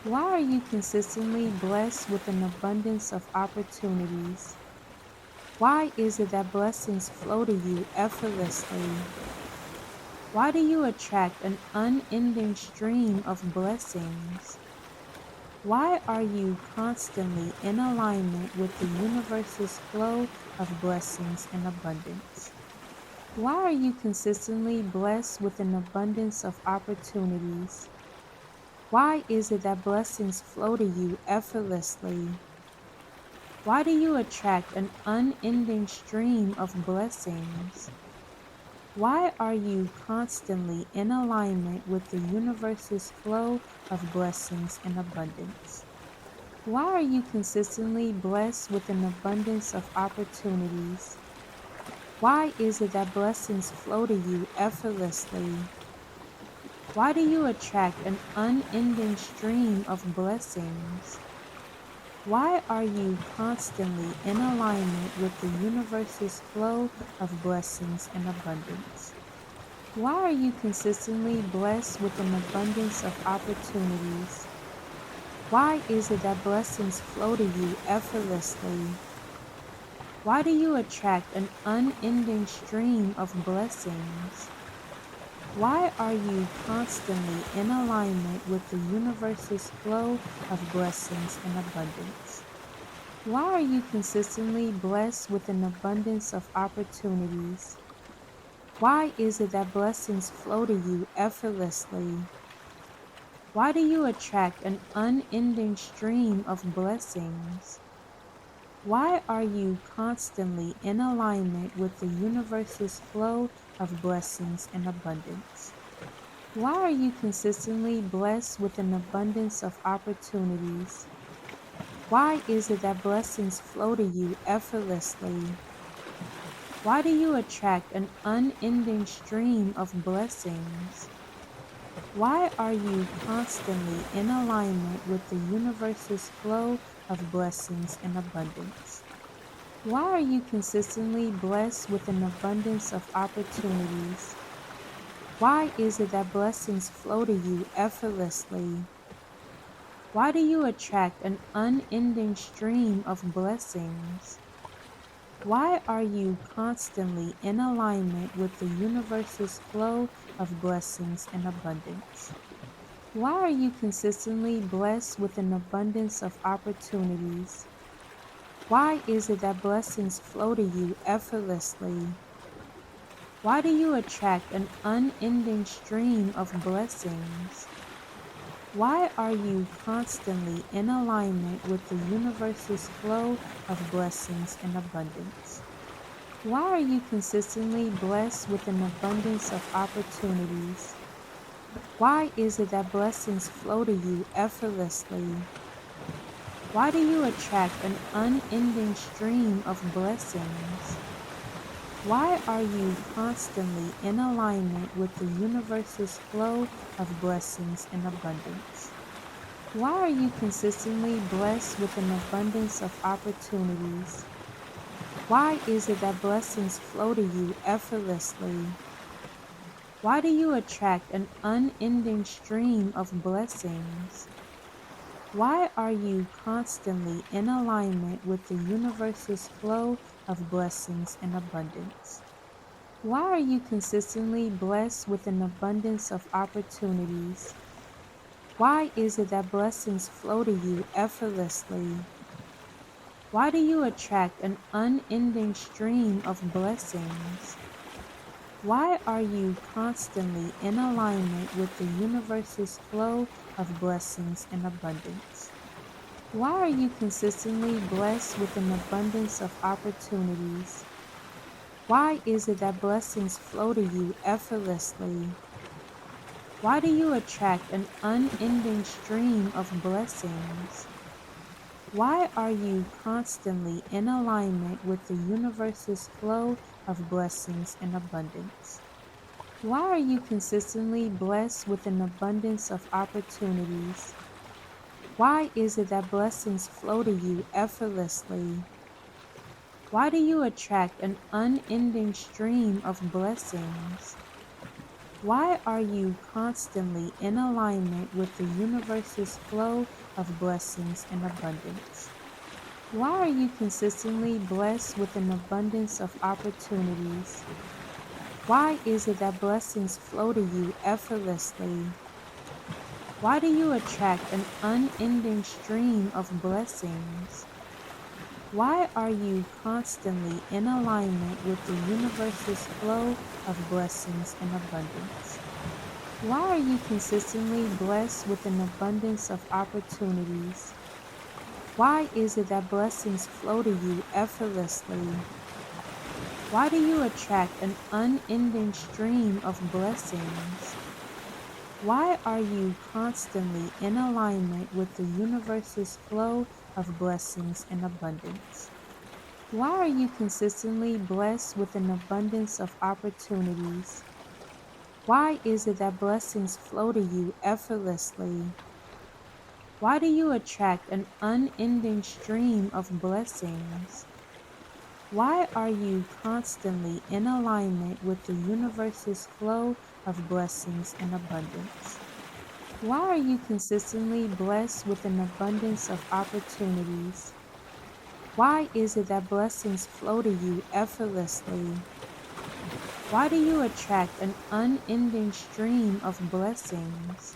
Why are you consistently blessed with an abundance of opportunities? Why is it that blessings flow to you effortlessly? Why do you attract an unending stream of blessings? Why are you constantly in alignment with the universe's flow of blessings and abundance? Why are you consistently blessed with an abundance of opportunities? Why is it that blessings flow to you effortlessly? Why do you attract an unending stream of blessings? Why are you constantly in alignment with the universe's flow of blessings and abundance? Why are you consistently blessed with an abundance of opportunities? Why is it that blessings flow to you effortlessly? Why do you attract an unending stream of blessings? Why are you constantly in alignment with the universe's flow of blessings and abundance? Why are you consistently blessed with an abundance of opportunities? Why is it that blessings flow to you effortlessly? Why do you attract an unending stream of blessings? Why are you constantly in alignment with the universe's flow of blessings and abundance? Why are you consistently blessed with an abundance of opportunities? Why is it that blessings flow to you effortlessly? Why do you attract an unending stream of blessings? Why are you constantly in alignment with the universe's flow of blessings and abundance? Why are you consistently blessed with an abundance of opportunities? Why is it that blessings flow to you effortlessly? Why do you attract an unending stream of blessings? Why are you constantly in alignment with the universe's flow of blessings and abundance? Why are you consistently blessed with an abundance of opportunities? Why is it that blessings flow to you effortlessly? Why do you attract an unending stream of blessings? Why are you constantly in alignment with the universe's flow of blessings and abundance? Why are you consistently blessed with an abundance of opportunities? Why is it that blessings flow to you effortlessly? Why do you attract an unending stream of blessings? Why are you constantly in alignment with the universe's flow of blessings and abundance? Why are you consistently blessed with an abundance of opportunities? Why is it that blessings flow to you effortlessly? Why do you attract an unending stream of blessings? Why are you constantly in alignment with the universe's flow of blessings and abundance? Why are you consistently blessed with an abundance of opportunities? Why is it that blessings flow to you effortlessly? Why do you attract an unending stream of blessings? Why are you constantly in alignment with the universe's flow of blessings and abundance? Why are you consistently blessed with an abundance of opportunities? Why is it that blessings flow to you effortlessly? Why do you attract an unending stream of blessings? Why are you constantly in alignment with the universe's flow of blessings and abundance? Why are you consistently blessed with an abundance of opportunities? Why is it that blessings flow to you effortlessly? Why do you attract an unending stream of blessings? Why are you constantly in alignment with the universe's flow of blessings and abundance? Why are you consistently blessed with an abundance of opportunities? Why is it that blessings flow to you effortlessly? Why do you attract an unending stream of blessings? Why are you constantly in alignment with the universe's flow of blessings and abundance? Why are you consistently blessed with an abundance of opportunities? Why is it that blessings flow to you effortlessly? Why do you attract an unending stream of blessings? Why are you constantly in alignment with the universe's flow of blessings and abundance? Why are you consistently blessed with an abundance of opportunities? Why is it that blessings flow to you effortlessly? Why do you attract an unending stream of blessings? Why are you constantly in alignment with the universe's flow of blessings and abundance? Why are you consistently blessed with an abundance of opportunities? Why is it that blessings flow to you effortlessly? Why do you attract an unending stream of blessings? Why are you constantly in alignment with the universe's flow of blessings and abundance? Why are you consistently blessed with an abundance of opportunities? Why is it that blessings flow to you effortlessly? Why do you attract an unending stream of blessings?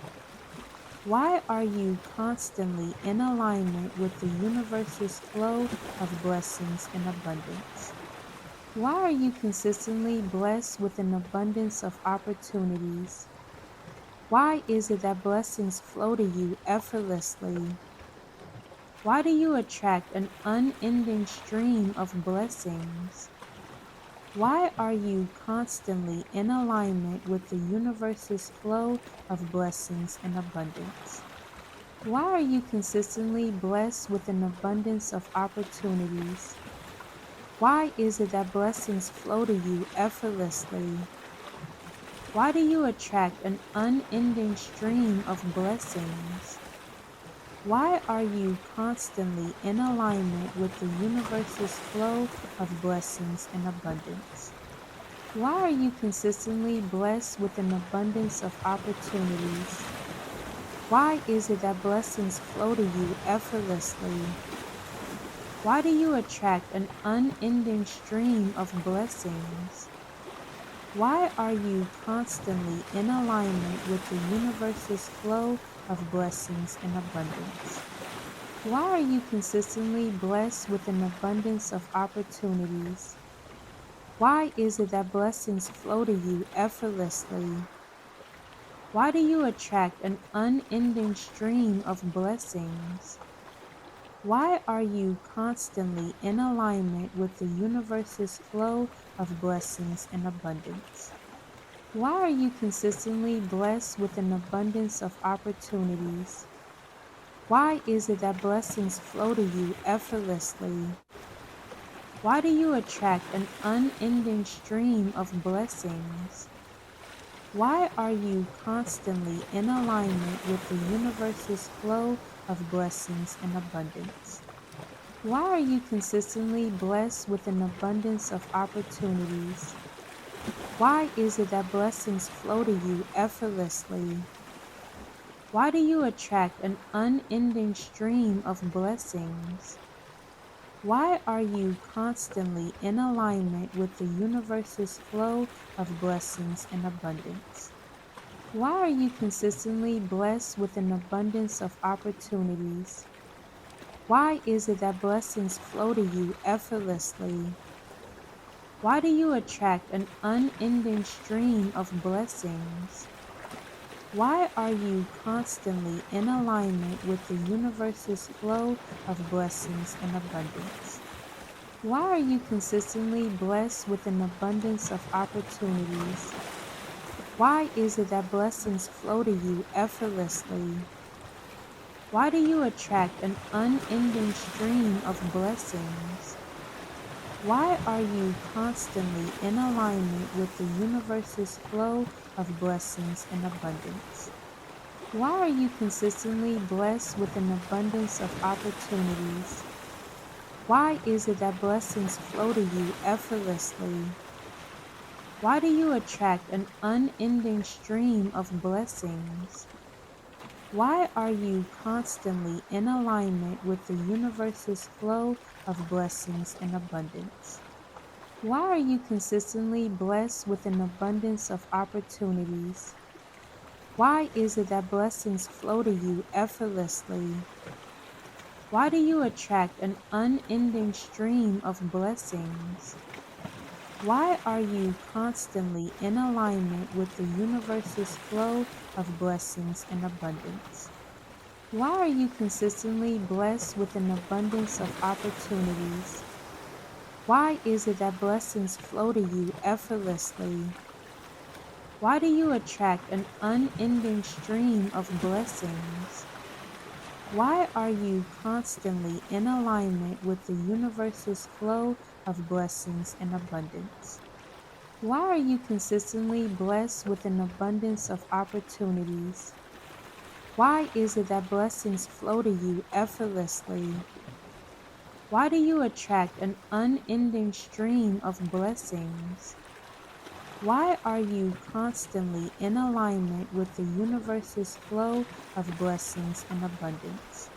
Why are you constantly in alignment with the universe's flow of blessings and abundance? Why are you consistently blessed with an abundance of opportunities? Why is it that blessings flow to you effortlessly? Why do you attract an unending stream of blessings? Why are you constantly in alignment with the universe's flow of blessings and abundance? Why are you consistently blessed with an abundance of opportunities? Why is it that blessings flow to you effortlessly? Why do you attract an unending stream of blessings? Why are you constantly in alignment with the universe's flow of blessings and abundance? Why are you consistently blessed with an abundance of opportunities? Why is it that blessings flow to you effortlessly? Why do you attract an unending stream of blessings? Why are you constantly in alignment with the universe's flow of blessings and abundance? Why are you consistently blessed with an abundance of opportunities? Why is it that blessings flow to you effortlessly? Why do you attract an unending stream of blessings? Why are you constantly in alignment with the universe's flow of blessings and abundance? Why are you consistently blessed with an abundance of opportunities? Why is it that blessings flow to you effortlessly? Why do you attract an unending stream of blessings? Why are you constantly in alignment with the universe's flow of blessings and abundance? Why are you consistently blessed with an abundance of opportunities? Why is it that blessings flow to you effortlessly? Why do you attract an unending stream of blessings? Why are you constantly in alignment with the universe's flow of blessings and abundance? Why are you consistently blessed with an abundance of opportunities? Why is it that blessings flow to you effortlessly? Why do you attract an unending stream of blessings? Why are you constantly in alignment with the universe's flow of blessings and abundance? Why are you consistently blessed with an abundance of opportunities? Why is it that blessings flow to you effortlessly? Why are you constantly in alignment with the universe's flow of blessings and abundance? Why are you consistently blessed with an abundance of opportunities? Why is it that blessings flow to you effortlessly? Why is it that blessings flow to you effortlessly? Why is it that blessings flow to you effortlessly? Why do you attract an unending stream of blessings? Why are you constantly in alignment with the universe's flow of blessings and abundance? Why are you consistently blessed with an abundance of opportunities? Why is it that blessings flow to you effortlessly? Why do you attract an unending stream of blessings? Why are you constantly in alignment with the universe's flow of blessings and abundance? Why are you consistently blessed with an abundance of opportunities? Why is it that blessings flow to you effortlessly? Why do you attract an unending stream of blessings? Why are you constantly in alignment with the universe's flow of blessings and abundance? Why are you consistently blessed with an abundance of opportunities? Why is it that blessings flow to you effortlessly? Why do you attract an unending stream of blessings? Why are you constantly in alignment with the universe's flow of blessings and abundance? Why are you consistently blessed with an abundance of opportunities? Why is it that blessings flow to you effortlessly? Why do you attract an unending stream of blessings? Why are you constantly in alignment with the universe's flow of blessings and abundance? Why are you consistently in alignment with the universe's flow of blessings and abundance? Why are you constantly in alignment with the universe's flow of blessings and abundance? Why are you consistently blessed with an abundance of opportunities? Why is it that blessings flow to you effortlessly? Why do you attract an unending stream of blessings? Why are you constantly in alignment with the universe's flow of blessings and abundance?